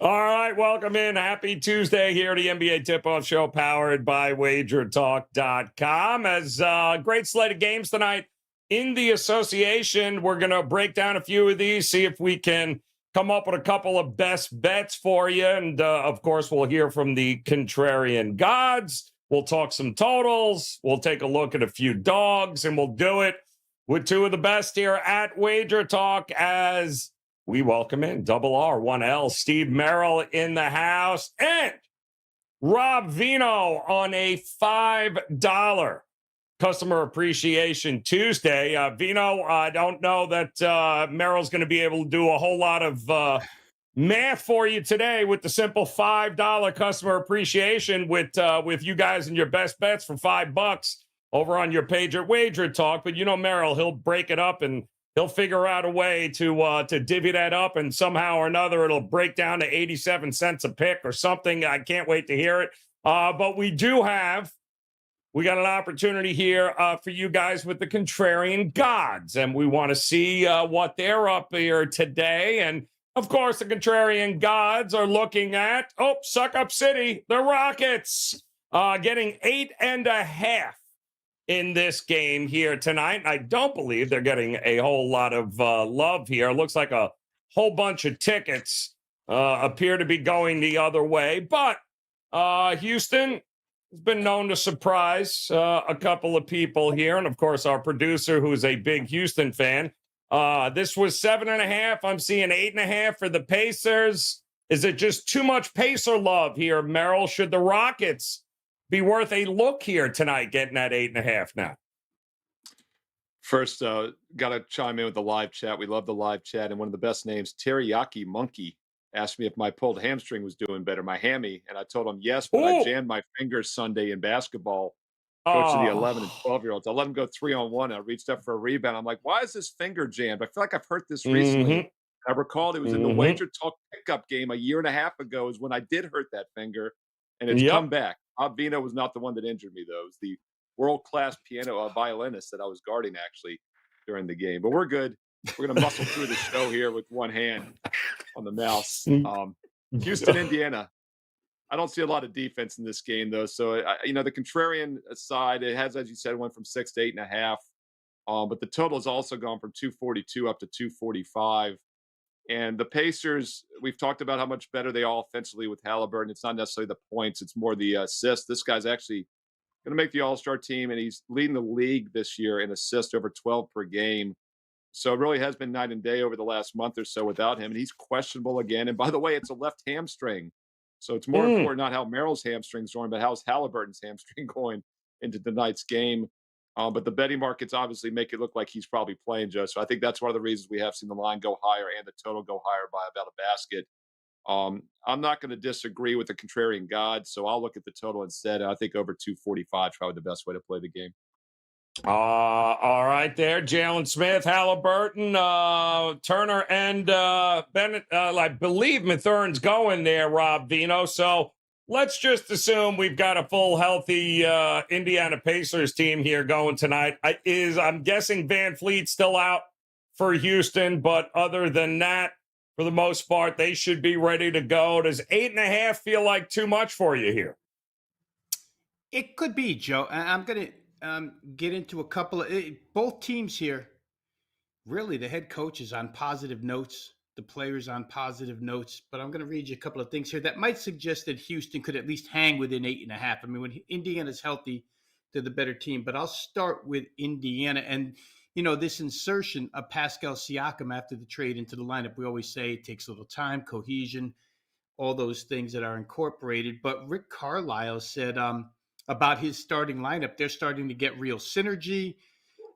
All right, welcome in. Happy Tuesday here at the NBA Tip-Off Show, powered by WagerTalk.com. As great slate of games tonight in the association. We're going to break down a few of these, see if we can come up with a couple of best bets for you. And, of course, we'll hear from the contrarian gods. We'll talk some totals. We'll take a look at a few dogs, and we'll do it with two of the best here at Wager Talk as we welcome in Double R, 1L, Steve Merrill in the house, and Rob Vino on a $5 Customer Appreciation Tuesday. Vino, I don't know that Merrill's going to be able to do a whole lot of math for you today with the simple $5 customer appreciation with you guys and your best bets for $5 over on your page at Wager Talk. But you know, Merrill, he'll break it up and he'll figure out a way to divvy that up, and somehow or another it'll break down to 87 cents a pick or something. I can't wait to hear it. But we got an opportunity here for you guys with the contrarian gods, and we want to see what they're up here today. And of course, the contrarian gods are looking at, Suck Up City, the Rockets, getting 8.5 in this game here tonight. I don't believe they're getting a whole lot of love here. It looks like a whole bunch of tickets appear to be going the other way. But Houston has been known to surprise a couple of people here. And, of course, our producer, who's a big Houston fan. This was 7.5. I'm seeing 8.5 for the Pacers. Is it just too much Pacer love here, Merrill? Should the Rockets be worth a look here tonight, getting that 8.5 now? First, got to chime in with the live chat. We love the live chat. And one of the best names, Teriyaki Monkey, asked me if my pulled hamstring was doing better, my hammy. And I told him yes, but I jammed my fingers Sunday in basketball. Coach of the 11 and 12-year-olds. I let him go 3-on-1. I reached up for a rebound. I'm like, why is this finger jammed? I feel like I've hurt this recently. I recalled it was in the Wager Talk pickup game a year and a half ago is when I did hurt that finger, and it's come back. Bob Vino was not the one that injured me, though. It was the world-class violinist that I was guarding, actually, during the game. But we're good. We're going to muscle through the show here with one hand on the mouse. Houston, Indiana. I don't see a lot of defense in this game, though. So, the contrarian side, it has, as you said, went from 6 to 8.5. But the total has also gone from 242 up to 245. And the Pacers, we've talked about how much better they are offensively with Halliburton. It's not necessarily the points, it's more the assists. This guy's actually going to make the All-Star team, and he's leading the league this year in assists, over 12 per game. So it really has been night and day over the last month or so without him. And he's questionable again. And by the way, it's a left hamstring. So it's more important not how Merrill's hamstring's going, but how's Halliburton's hamstring going into tonight's game. But the betting markets obviously make it look like he's probably playing, Joe. So I think that's one of the reasons we have seen the line go higher and the total go higher by about a basket. I'm not going to disagree with the contrarian god, so I'll look at the total instead. I think over 245 is probably the best way to play the game. All right there. Jalen Smith, Halliburton, Turner, and Bennett. I believe Mathern's going there, Rob Vino. So let's just assume we've got a full, healthy Indiana Pacers team here going tonight. I'm guessing Van Fleet's still out for Houston, but other than that, for the most part, they should be ready to go. Does 8.5 feel like too much for you here? It could be, Joe. I'm going to get into a couple of both teams here. Really, the head coach is on positive notes, the players on positive notes, but I'm going to read you a couple of things here that might suggest that Houston could at least hang within 8.5. I mean, when Indiana's healthy, they're the better team. But I'll start with Indiana, and this insertion of Pascal Siakam after the trade into the lineup. We always say it takes a little time, cohesion, all those things that are incorporated. But Rick Carlisle said about his starting lineup, they're starting to get real synergy.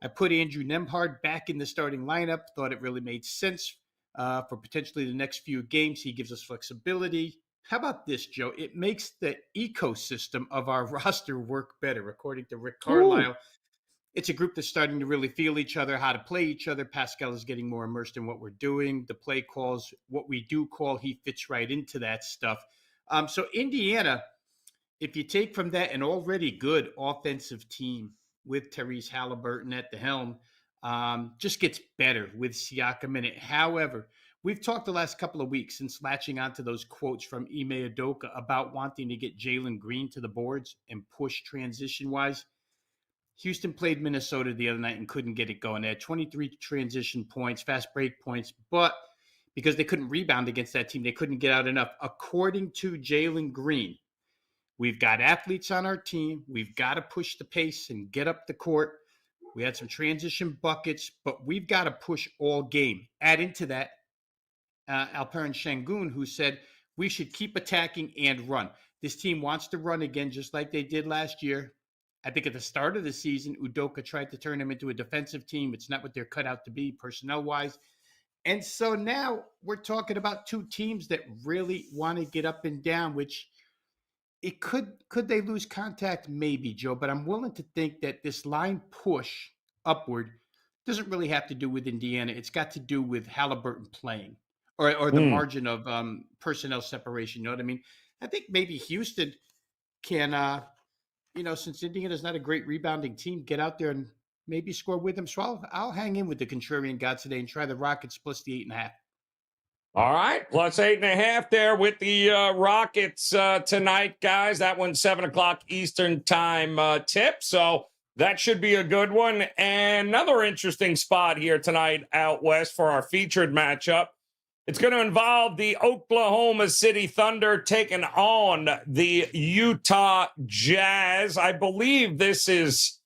I put Andrew Nembhard back in the starting lineup, thought it really made sense for potentially the next few games. He gives us flexibility. How about this, Joe? It makes the ecosystem of our roster work better, according to Rick Carlisle. Ooh. It's a group that's starting to really feel each other, how to play each other. Pascal is getting more immersed in what we're doing. The play calls, what we do call, he fits right into that stuff. So Indiana, if you take from that an already good offensive team with Tyrese Halliburton at the helm, just gets better with Siakam in it. However, we've talked the last couple of weeks since latching onto those quotes from Ime Udoka about wanting to get Jalen Green to the boards and push transition-wise. Houston played Minnesota the other night and couldn't get it going. They had 23 transition points, fast break points, but because they couldn't rebound against that team, they couldn't get out enough. According to Jalen Green, we've got athletes on our team. We've got to push the pace and get up the court. We had some transition buckets, but we've got to push all game. Add into that Alperen Şengün, who said we should keep attacking and run. This team wants to run again, just like they did last year. I think at the start of the season, Udoka tried to turn them into a defensive team. It's not what they're cut out to be personnel-wise. And so now we're talking about two teams that really want to get up and down, which it could they lose contact? Maybe, Joe, but I'm willing to think that this line push upward doesn't really have to do with Indiana. It's got to do with Halliburton playing or the margin of personnel separation. You know what I mean? I think maybe Houston can, since Indiana's not a great rebounding team, get out there and maybe score with them. So I'll hang in with the contrarian God today and try the Rockets plus the 8.5. All right, plus 8.5 there with the Rockets tonight, guys. That one's 7 o'clock Eastern time tip, so that should be a good one. And another interesting spot here tonight out west for our featured matchup. It's going to involve the Oklahoma City Thunder taking on the Utah Jazz. I believe this is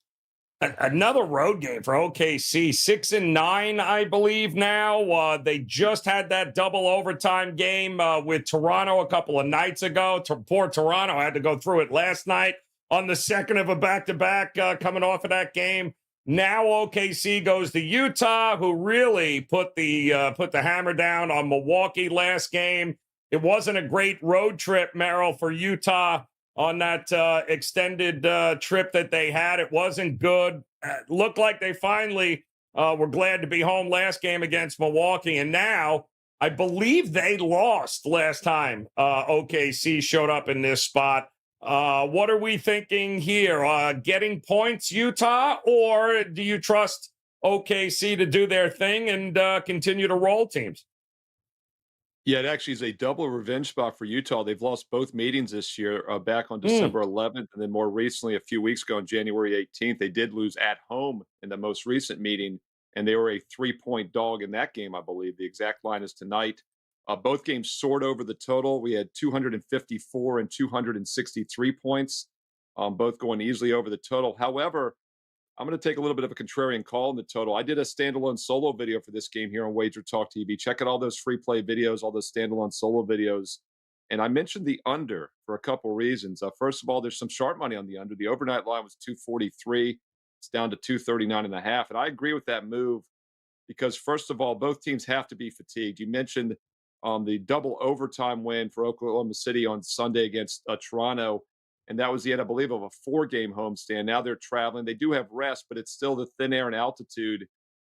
another road game for OKC, 6-9, I believe now. They just had that double overtime game with Toronto a couple of nights ago. Poor Toronto had to go through it last night on the second of a back-to-back coming off of that game. Now OKC goes to Utah, who really put the hammer down on Milwaukee last game. It wasn't a great road trip, Merrill, for Utah on that extended trip that they had. It wasn't good. Looked like they finally were glad to be home last game against Milwaukee. And now I believe they lost last time OKC showed up in this spot. What are we thinking here? Getting points, Utah, or do you trust OKC to do their thing and continue to roll teams? Yeah, it actually is a double revenge spot for Utah. They've lost both meetings this year, back on December 11th, and then more recently, a few weeks ago on January 18th, they did lose at home in the most recent meeting, and they were a 3-point dog in that game, I believe. The exact line is tonight. Both games soared over the total. We had 254 and 263 points, both going easily over the total. However, I'm going to take a little bit of a contrarian call in the total. I did a standalone solo video for this game here on WagerTalk TV. Check out all those free play videos, all those standalone solo videos. And I mentioned the under for a couple reasons. First of all, there's some sharp money on the under. The overnight line was 243. It's down to 239.5. And I agree with that move because, first of all, both teams have to be fatigued. You mentioned the double overtime win for Oklahoma City on Sunday against Toronto. And that was the end, I believe, of a 4-game homestand. Now they're traveling. They do have rest, but it's still the thin air and altitude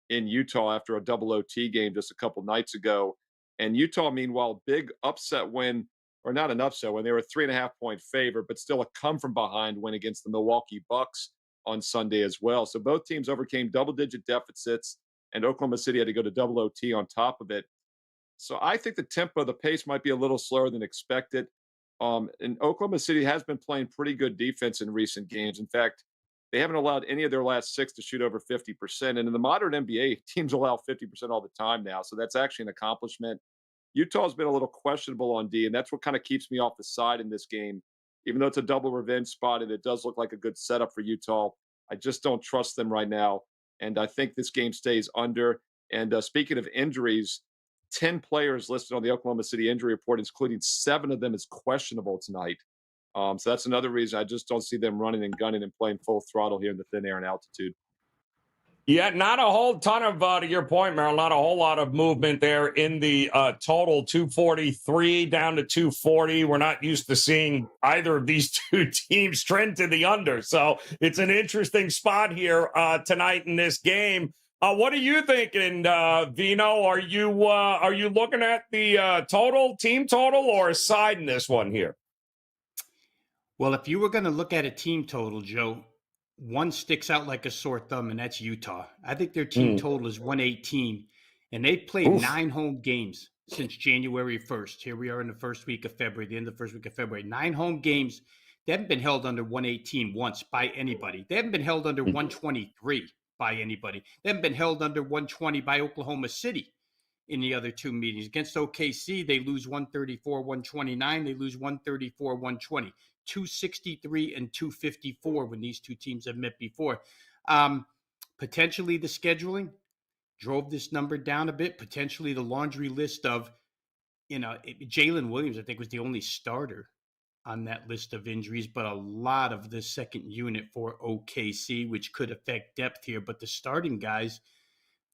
in Utah after a double OT game just a couple nights ago. And Utah, meanwhile, big upset win, or not an upset win. They were a 3.5-point favorite, but still a come-from-behind win against the Milwaukee Bucks on Sunday as well. So both teams overcame double-digit deficits, and Oklahoma City had to go to double OT on top of it. So I think the tempo, the pace might be a little slower than expected. And Oklahoma City has been playing pretty good defense in recent games. In fact, they haven't allowed any of their last 6 to shoot over 50%. And in the modern NBA, teams allow 50% all the time now. So that's actually an accomplishment. Utah's been a little questionable on D, and that's what kind of keeps me off the side in this game. Even though it's a double revenge spot and it does look like a good setup for Utah, I just don't trust them right now. And I think this game stays under. And speaking of injuries, 10 players listed on the Oklahoma City injury report, including 7 of them as questionable tonight. So that's another reason I just don't see them running and gunning and playing full throttle here in the thin air and altitude. Yeah, not a whole ton of, to your point, Merrill, not a whole lot of movement there in the total. 243 down to 240. We're not used to seeing either of these two teams trend to the under. So it's an interesting spot here tonight in this game. What are you thinking, Vino? Are you looking at the team total, or a side in this one here? Well, if you were going to look at a team total, Joe, one sticks out like a sore thumb, and that's Utah. I think their team total is 118, and they've played Oof. 9 home games since January 1st. Here we are in the first week of February, the end of the first week of February. 9 home games. They haven't been held under 118 once by anybody. They haven't been held under 123 by anybody. They haven't been held under 120 by Oklahoma City in the other 2 meetings. Against OKC, they lose 134, 129. They lose 134, 120. 263 and 254 when these two teams have met before. Potentially the scheduling drove this number down a bit. Potentially the laundry list of, Jalen Williams, I think, was the only starter on that list of injuries, but a lot of the second unit for OKC, which could affect depth here. But the starting guys,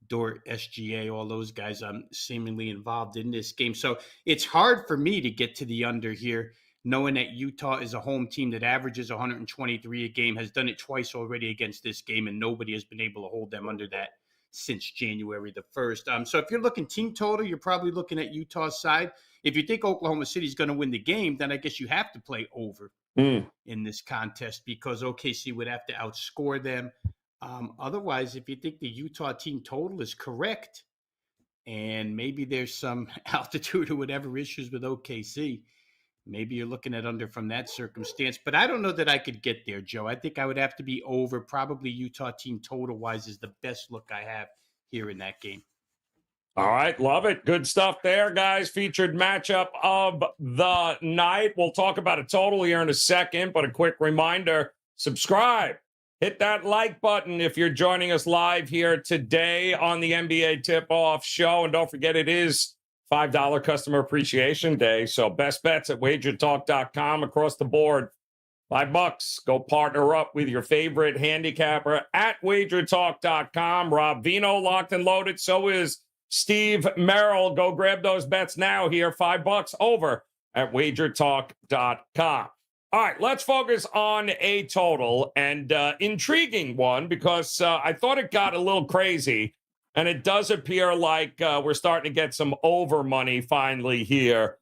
Dort, SGA, all those guys seemingly involved in this game. So it's hard for me to get to the under here, knowing that Utah is a home team that averages 123 a game, has done it twice already against this game, and nobody has been able to hold them under that since January the 1st. So if you're looking team total, you're probably looking at Utah's side. If you think Oklahoma City is going to win the game, then I guess you have to play over in this contest because OKC would have to outscore them. Otherwise, if you think the Utah team total is correct, and maybe there's some altitude or whatever issues with OKC, maybe you're looking at under from that circumstance. But I don't know that I could get there, Joe. I think I would have to be over. Probably Utah team total-wise is the best look I have here in that game. All right, love it. Good stuff there, guys. Featured matchup of the night. We'll talk about a total here in a second, but a quick reminder, subscribe. Hit that like button if you're joining us live here today on the NBA Tip-Off Show. And don't forget, it is $5 Customer Appreciation Day. So best bets at WagerTalk.com across the board. $5. Go partner up with your favorite handicapper at WagerTalk.com. Rob Vino locked and loaded. So is Steve Merrill. Go grab those bets now here. $5 over at WagerTalk.com. All right, let's focus on a total and intriguing one because I thought it got a little crazy, and it does appear like we're starting to get some over money finally here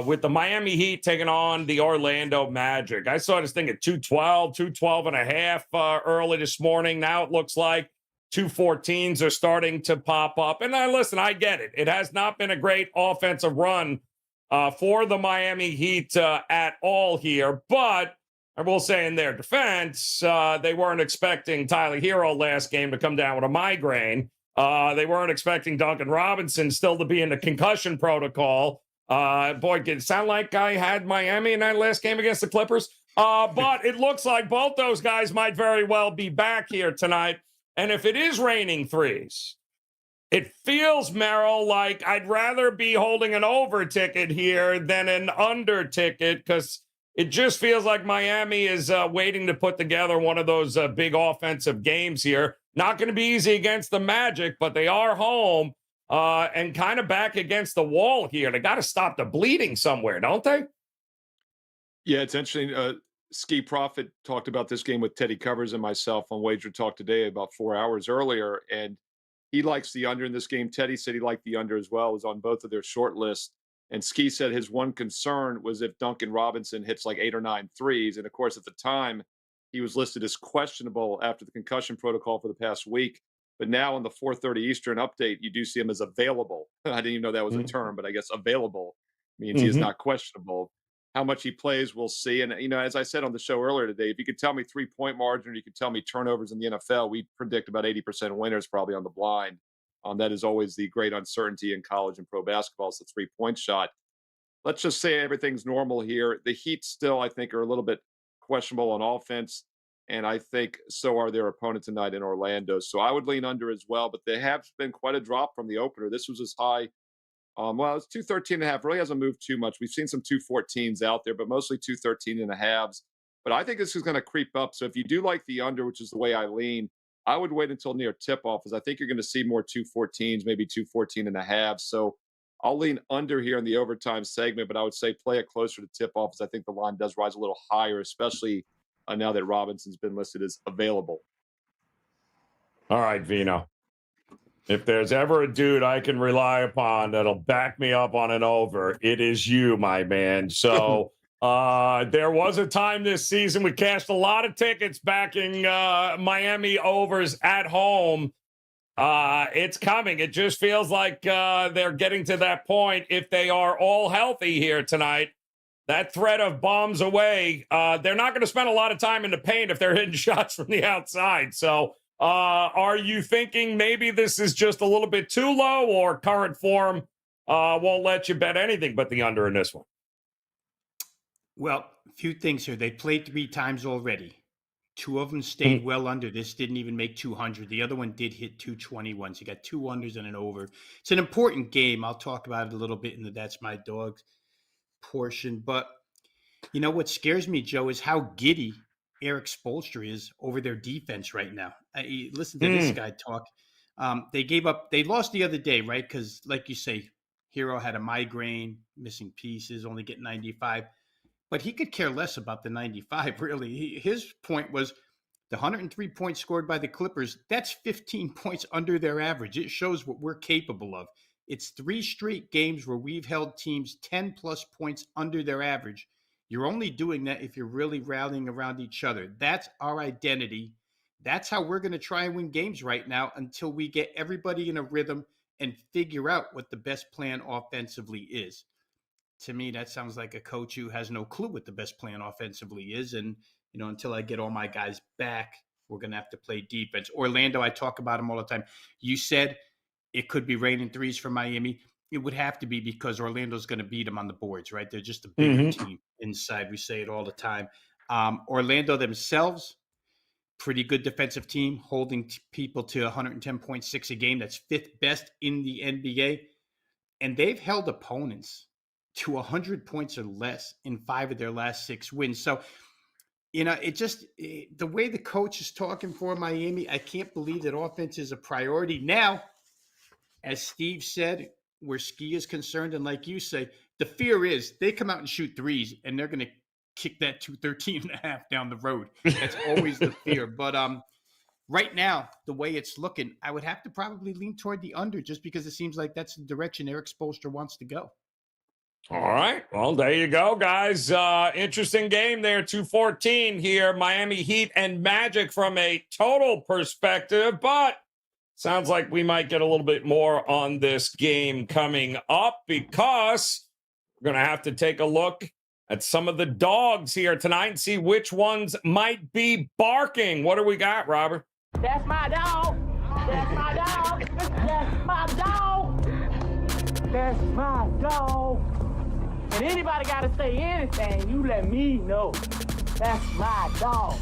with the Miami Heat taking on the Orlando Magic. I saw this thing at 212 and a half early this morning. Now it looks like 214s are starting to pop up. And listen, I get it. It has not been a great offensive run for the Miami Heat at all here. But I will say in their defense, they weren't expecting Tyler Hero last game to come down with a migraine. They weren't expecting Duncan Robinson still to be in the concussion protocol. Boy, did it sound like I had Miami in that last game against the Clippers? But it looks like both those guys might very well be back here tonight. And if it is raining threes, it feels, Merrill, like I'd rather be holding an over ticket here than an under ticket because it just feels like Miami is waiting to put together one of those big offensive games here. Not going to be easy against the Magic, but they are home and kind of back against the wall here. They got to stop the bleeding somewhere, don't they? Yeah, it's interesting. Ski Prophet talked about this game with Teddy Covers and myself on Wager Talk today about 4 hours earlier, and he likes the under in this game. Teddy said he liked the under as well. It was on both of their short lists. And Ski said his one concern was if Duncan Robinson hits like 8 or 9 threes. And of course, at the time, he was listed as questionable after the concussion protocol for the past week. But now in the 4:30 Eastern update, you do see him as available. I didn't even know that was a term, but I guess available means he is not questionable. How much he plays, we'll see. And, as I said on the show earlier today, if you could tell me 3-point margin or you could tell me turnovers in the NFL, we predict about 80% winners probably on the blind. That is always the great uncertainty in college and pro basketball. It's the 3-point shot. Let's just say everything's normal here. The Heat still, I think, are a little bit questionable on offense. And I think so are their opponent tonight in Orlando. So I would lean under as well. But they have been quite a drop from the opener. This was as high. It's 213 and a half. Really hasn't moved too much. We've seen some 214s out there, but mostly 213 and a halves. But I think this is going to creep up. So if you do like the under, which is the way I lean, I would wait until near tip-off, because I think you're going to see more 214s, maybe 214 and a half. So I'll lean under here in the overtime segment, but I would say play it closer to tip-off, because I think the line does rise a little higher, especially now that Robinson's been listed as available. All right, Vino. If there's ever a dude I can rely upon that'll back me up on an over, it is you, my man. So There was a time this season we cashed a lot of tickets backing Miami overs at home. It's coming. It just feels like they're getting to that point. If they are all healthy here tonight, that threat of bombs away, they're not going to spend a lot of time in the paint if they're hitting shots from the outside. So are you thinking maybe this is just a little bit too low, or current form won't let you bet anything but the under in this one? Well, a few things here. They played 3 times already. 2 of them stayed well under. This didn't even make 200. The other one did hit 221. So you got 2 unders and an over. It's an important game. I'll talk about it a little bit in the That's My Dogs portion. But you know what scares me, Joe, is how giddy Eric Spoelstra is over their defense right now. Listen to this guy talk. They lost the other day, right? Because like you say, Hero had a migraine, missing pieces, only getting 95. But he could care less about the 95, really. His point was the 103 points scored by the Clippers, that's 15 points under their average. It shows what we're capable of. It's 3 straight games where we've held teams 10-plus points under their average. You're only doing that if you're really rallying around each other. That's our identity. That's how we're going to try and win games right now until we get everybody in a rhythm and figure out what the best plan offensively is. To me, that sounds like a coach who has no clue what the best plan offensively is. And, you know, until I get all my guys back, we're going to have to play defense. Orlando, I talk about them all the time. You said it could be raining threes for Miami. It would have to be because Orlando's going to beat them on the boards, right? They're just a bigger team inside. We say it all the time. Orlando themselves, pretty good defensive team, holding people to 110.6 a game. That's 5th best in the NBA. And they've held opponents to 100 points or less in 5 of their last 6 wins. So, you know, the way the coach is talking for Miami, I can't believe that offense is a priority. Now, as Steve said, where Ski is concerned, and like you say, the fear is they come out and shoot threes and they're going to kick that 213.5 down the road. That's always the fear. But right now, the way it's looking, I would have to probably lean toward the under just because it seems like that's the direction Eric Spoelstra wants to go. All right. Well, there you go, guys. Interesting game there. 214 here. Miami Heat and Magic from a total perspective, but sounds like we might get a little bit more on this game coming up because we're going to have to take a look at some of the dogs here tonight and see which ones might be barking. What do we got, Robert? That's my dog. That's my dog. That's my dog. That's my dog. And anybody got to say anything, you let me know. That's my dog.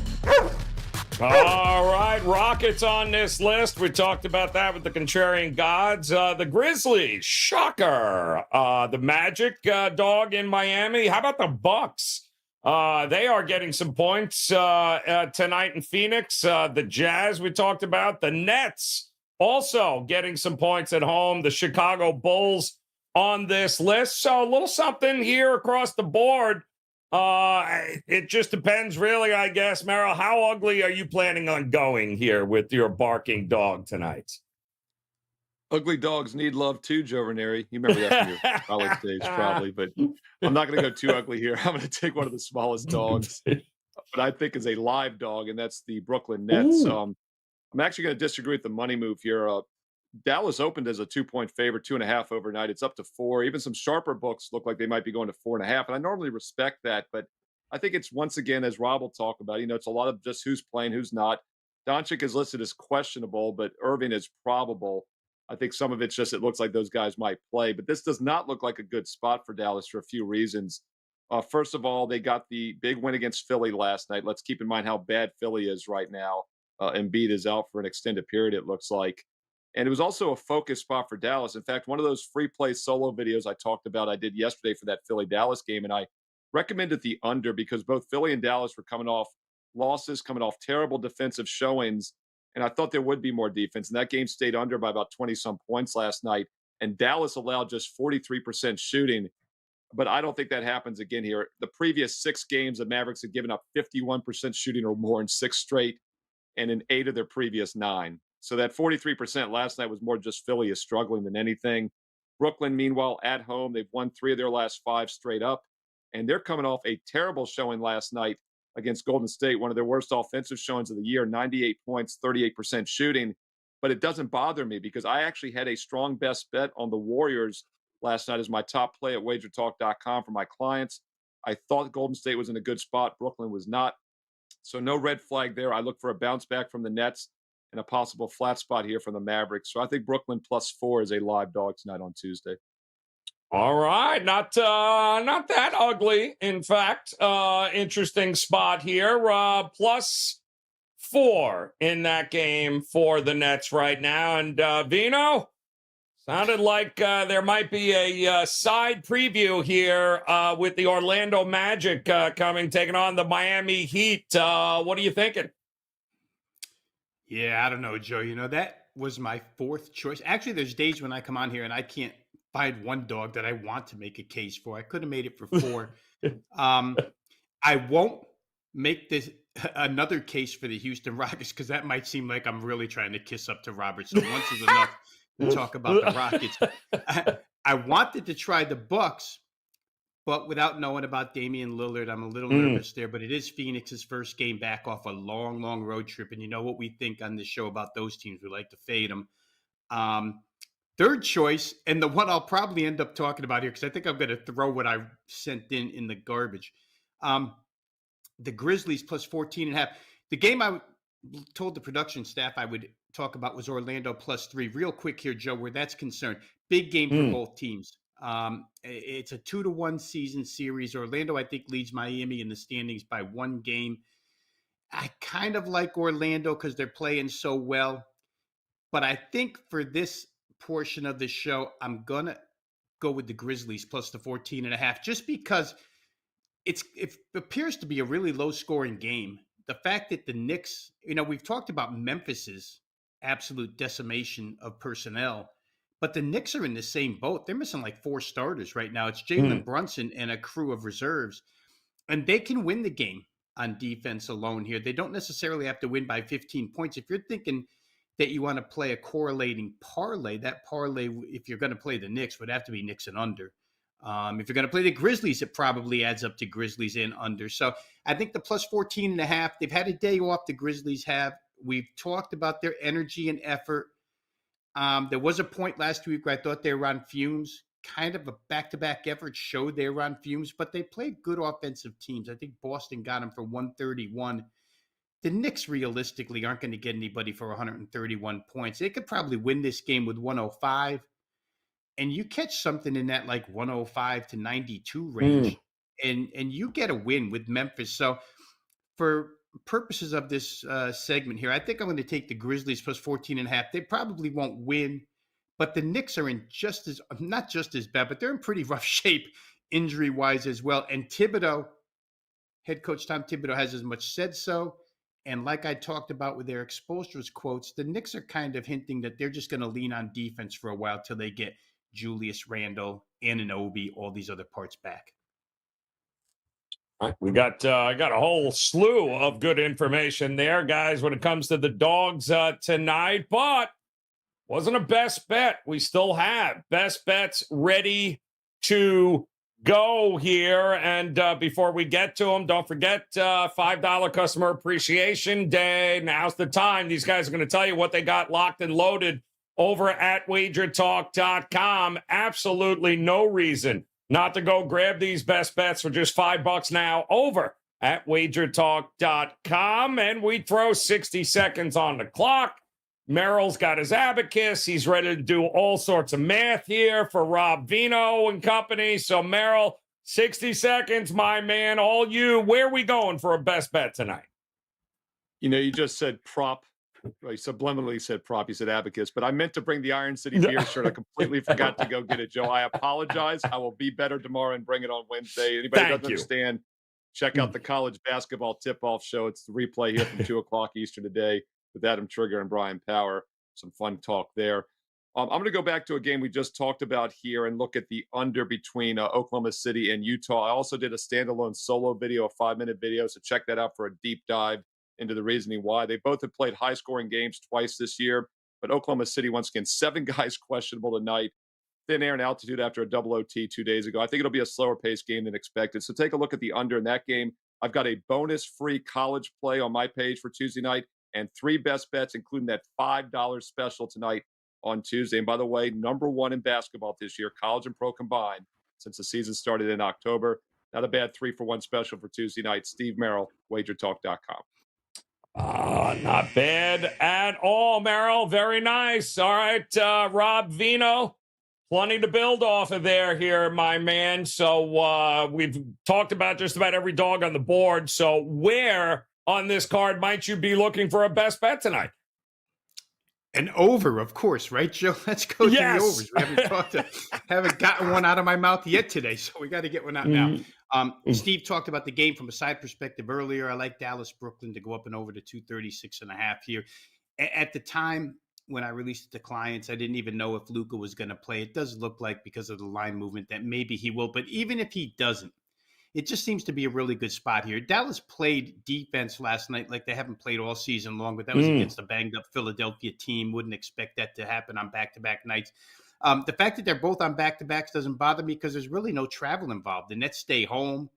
All right, Rockets on this list. We talked about that with the Contrarian Gods. The Grizzlies, shocker. The Magic dog in Miami. How about the Bucks? They are getting some points tonight in Phoenix. The Jazz we talked about. The Nets also getting some points at home. The Chicago Bulls on this list. So a little something here across the board. It just depends, really, I guess. Merrill, how ugly are you planning on going here with your barking dog tonight? Ugly dogs need love too, Joe Ranieri. You remember that from your college days, probably, but I'm not going to go too ugly here. I'm going to take one of the smallest dogs, but I think is a live dog, and that's the Brooklyn Nets. I'm actually going to disagree with the money move here. Dallas opened as a 2-point favorite, 2.5 overnight. It's up to 4. Even some sharper books look like they might be going to 4.5. And I normally respect that, but I think it's once again, as Rob will talk about, it's a lot of just who's playing, who's not. Doncic is listed as questionable, but Irving is probable. I think some of it's just it looks like those guys might play, but this does not look like a good spot for Dallas for a few reasons. First of all, they got the big win against Philly last night. Let's keep in mind how bad Philly is right now. Embiid is out for an extended period, it looks like. And it was also a focus spot for Dallas. In fact, one of those free play solo videos I talked about, I did yesterday for that Philly-Dallas game, and I recommended the under because both Philly and Dallas were coming off losses, coming off terrible defensive showings, and I thought there would be more defense. And that game stayed under by about 20-some points last night, and Dallas allowed just 43% shooting. But I don't think that happens again here. The previous 6 games, the Mavericks had given up 51% shooting or more in 6 straight, and in 8 of their previous 9. So that 43% last night was more just Philly is struggling than anything. Brooklyn, meanwhile, at home, they've won 3 of their last 5 straight up. and they're coming off a terrible showing last night against Golden State, one of their worst offensive showings of the year, 98 points, 38% shooting. But it doesn't bother me because I actually had a strong best bet on the Warriors last night as my top play at wagertalk.com for my clients. I thought Golden State was in a good spot. Brooklyn was not. So no red flag there. I look for a bounce back from the Nets and a possible flat spot here from the Mavericks. So I think Brooklyn +4 is a live dog tonight on Tuesday. All right, not that ugly. In fact, interesting spot here. +4 in that game for the Nets right now. And Vino, sounded like there might be a side preview here with the Orlando Magic taking on the Miami Heat. What are you thinking? Yeah, I don't know, Joe. That was my fourth choice. Actually, there's days when I come on here and I can't find one dog that I want to make a case for. I could have made it for 4. I won't make this another case for the Houston Rockets because that might seem like I'm really trying to kiss up to Robert. So once is enough to talk about the Rockets. I wanted to try the Bucks, but without knowing about Damian Lillard, I'm a little nervous there. But it is Phoenix's first game back off a long, long road trip. And you know what we think on this show about those teams. We like to fade them. Third choice, and the one I'll probably end up talking about here, because I think I'm going to throw what I sent in the garbage. The Grizzlies +14.5. The game I told the production staff I would talk about was Orlando +3. Real quick here, Joe, where that's concerned. Big game for both teams. It's a 2-1 season series. Orlando, I think, leads Miami in the standings by 1 game. I kind of like Orlando because they're playing so well. But I think for this portion of the show, I'm going to go with the Grizzlies +14.5, just because it appears to be a really low scoring game. The fact that the Knicks, we've talked about Memphis's absolute decimation of personnel, but the Knicks are in the same boat. They're missing like 4 starters right now. It's Jalen Brunson and a crew of reserves, and they can win the game on defense alone here. They don't necessarily have to win by 15 points. If you're thinking that you want to play a correlating parlay, that parlay, if you're going to play the Knicks, would have to be Knicks and under. If you're going to play the Grizzlies, it probably adds up to Grizzlies and under. So I think the +14.5, they've had a day off, the Grizzlies have. We've talked about their energy and effort. There was a point last week where I thought they were on fumes. Kind of a back-to-back effort showed they were on fumes, but they played good offensive teams. I think Boston got them for 131. The Knicks realistically aren't going to get anybody for 131 points. They could probably win this game with 105. And you catch something in that like 105 to 92 range, and you get a win with Memphis. So for purposes of this segment here, I think I'm going to take the Grizzlies +14.5. They probably won't win, but the Knicks are in not just as bad, but they're in pretty rough shape injury-wise as well. And Thibodeau, head coach Tom Thibodeau, has as much said so. And like I talked about with Eric Spoelstra's quotes, the Knicks are kind of hinting that they're just going to lean on defense for a while till they get Julius Randle, Anunoby, all these other parts back. We got a whole slew of good information there, guys, when it comes to the dogs tonight, but wasn't a best bet. We still have best bets ready to go here. And before we get to them, don't forget $5 Customer Appreciation Day. Now's the time. These guys are going to tell you what they got locked and loaded over at WagerTalk.com. Absolutely no reason not to go grab these best bets for just $5 now over at WagerTalk.com. And we throw 60 seconds on the clock. Merrill's got his abacus. He's ready to do all sorts of math here for Rob Vino and company. So, Merrill, 60 seconds, my man, all you. Where are we going for a best bet tonight? You just said prop. Well, you subliminally said prop. You said abacus, but I meant to bring the Iron City beer shirt. I completely forgot to go get it, Joe. I apologize. I will be better tomorrow and bring it on Wednesday. Anybody who doesn't understand, check out the college basketball tip-off show. It's the replay here from 2 o'clock Eastern today with Adam Trigger and Brian Power. Some fun talk there. I'm going to go back to a game we just talked about here and look at the under between Oklahoma City and Utah. I also did a standalone solo video, a 5-minute video, so check that out for a deep dive into the reasoning why. They both have played high-scoring games twice this year, but Oklahoma City, once again, 7 guys questionable tonight. thin air and altitude after a double OT 2 days ago. I think it'll be a slower paced game than expected. So take a look at the under in that game. I've got a bonus-free college play on my page for Tuesday night and 3 best bets, including that $5 special tonight on Tuesday. And by the way, #1 in basketball this year, college and pro combined, since the season started in October. Not a bad 3-for-1 special for Tuesday night. Steve Merrill, WagerTalk.com. Not bad at all, Merrill. Very nice. All right, Rob Vino, plenty to build off of there here, my man. So we've talked about just about every dog on the board. So where on this card might you be looking for a best bet tonight? An over, of course, right, Joe? Let's go to the overs. We haven't gotten one out of my mouth yet today, so we got to get one out now. Steve talked about the game from a side perspective earlier. I like Dallas, Brooklyn to go up and over to 236.5 here. At the time when I released it to clients, I didn't even know if Luka was going to play. It does look like, because of the line movement, that maybe he will. But even if he doesn't, it just seems to be a really good spot here. Dallas played defense last night like they haven't played all season long, but that was against a banged-up Philadelphia team. Wouldn't expect that to happen on back-to-back nights. The fact that they're both on back-to-backs doesn't bother me because there's really no travel involved. The Nets stay home.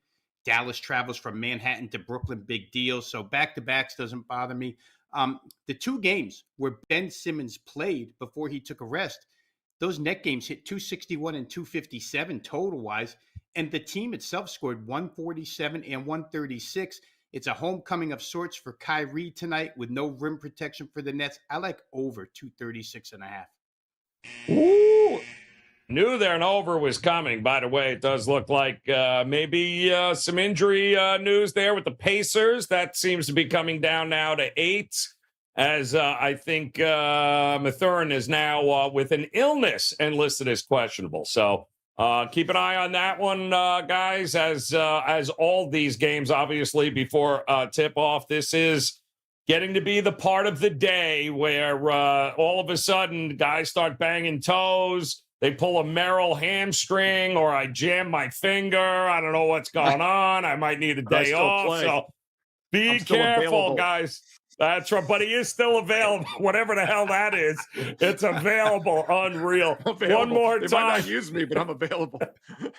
Dallas travels from Manhattan to Brooklyn, big deal. So back-to-backs doesn't bother me. The 2 games where Ben Simmons played before he took a rest, those net games hit 261 and 257 total-wise. And the team itself scored 147 and 136. It's a homecoming of sorts for Kyrie tonight with no rim protection for the Nets. I like over 236.5. Ooh, knew there an over was coming. By the way, it does look like maybe some injury news there with the Pacers. That seems to be coming down now to 8, as I think Mathurin is now with an illness and listed as questionable. So keep an eye on that one, guys, as all these games, obviously, before tip-off. This is getting to be the part of the day where all of a sudden guys start banging toes. They pull a Merrill hamstring, or I jam my finger. I don't know what's going on. I might need a day off. So be careful, available. Guys. That's right, but he is still available. Whatever the hell that is, it's available. Unreal. One more time. They might not use me, but I'm available.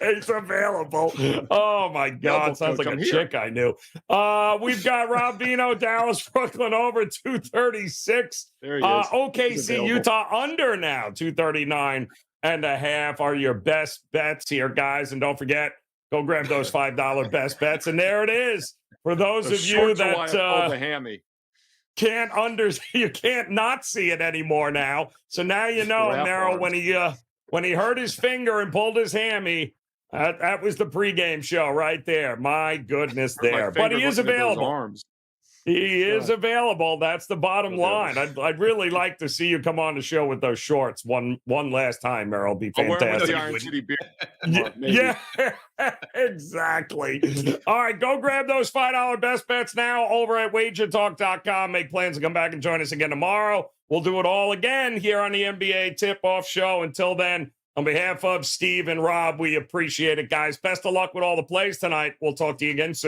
It's available. Oh my God, sounds like a chick I knew. We've got Rob Vino, Dallas, Brooklyn over 236. There he is. OKC, Utah under now 239.5 are your best bets here, guys. And don't forget, go grab those $5 best bets. And there it is for those of you that the hammy. you can't not see it anymore now. So now you know, Merrill, when he hurt his finger and pulled his hammy, that was the pregame show right there. My goodness, there. But he is available. He is available. That's the bottom line. I'd really like to see you come on the show with those shorts one last time, Merrill. Be fantastic. Yeah, exactly. All right, go grab those $5 best bets now over at WagerTalk.com. Make plans to come back and join us again tomorrow. We'll do it all again here on the NBA Tip-Off Show. Until then, on behalf of Steve and Rob, we appreciate it, guys. Best of luck with all the plays tonight. We'll talk to you again soon.